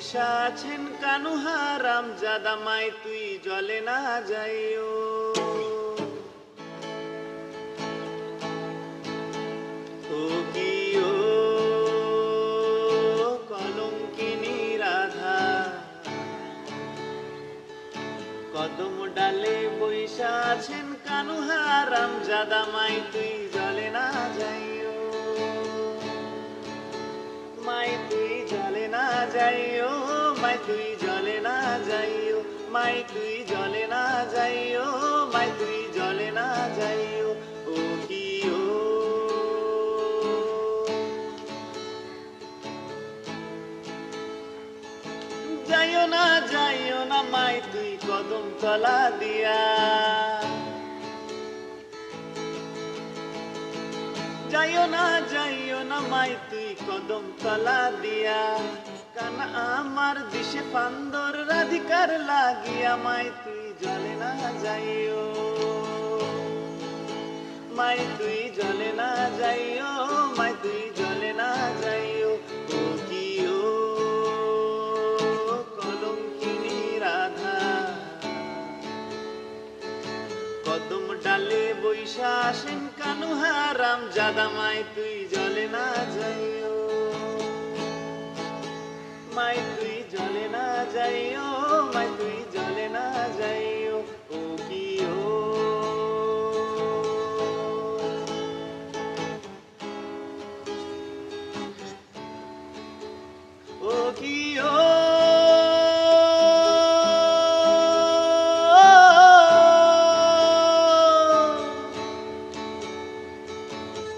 বৈশা আছেন কানু হারাম জাদা মাই তুই জলে না যাইও। ও কি ও কলঙ্কিনী রাধা, কদম ডালে বৈশা আছেন কানু হারাম জাদা মাই তুই জলে না যাইও। মাই তুই জলে না যাইও, মাই তুই জলে না যাইও, মাই তুই জলে না যাইও, মাই তুই জলে না যাইও। ও কি ও যাইও না যাইও না মাই তুই কদম তলা দিয়া, যাইও না যাইও না মাই তুই কদম তলা দিয়া। কানা আমার দিশে পান্দর রাধিকার লাগিয়া মাই তুই জলে না যাইও, মাই তুই জলে না যাইও, মাই তুই জলে না যাইও। ও কি ও কলঙ্কিনী রাধা, কদম ডালে বৈশা আসেন কানু হারাম জাদা মাই তুই জলে না যাইও, মাই তুই জলে না যাইও, মাই তুই জলে না যাইও। ও কি ও কি ও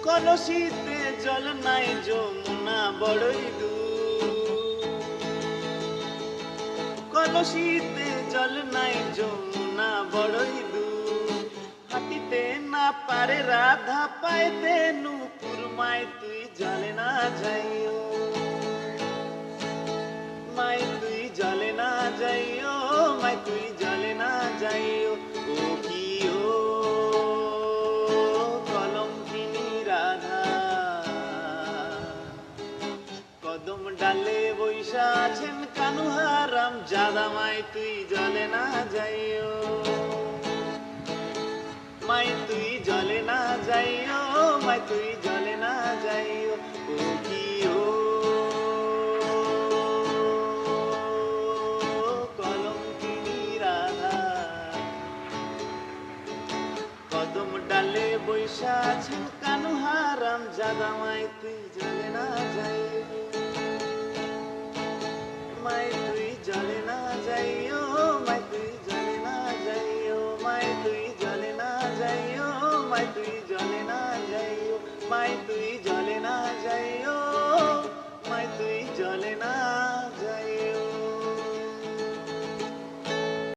কলসিতে জল নাই যমুনা বড়ই দূর, কলসিতে জল নাই যমুনা বড়ই দূর। হাঁটিতে না পারে রাধা পাইতে নূপুর মাই তুই জলে না যাইও, মাই তুই জলে না যাইও, মাই তুই জলে না যাইও। ও কি ও কলঙ্কিনী রাধা, কদম ডালে বৈশা আছেন কানু হারাম জাদা মাই তুই জলে না যাইও, মাই তুই জলে না যাইও, মাই তুই জলে না যাইও। ও কি ও কলঙ্কিনী রাধা, কদম ডালে বৈশা আছেন কানু হারাম জাদা মাই তুই জলে না যাইও, মাই তুই জলে না যাইও, মাই তুই জলে না যাইও, মাই তুই জলে না যাইও, মাই তুই জলে না যাইও, মাই তুই জলে না যাইও, মাই তুই জলে না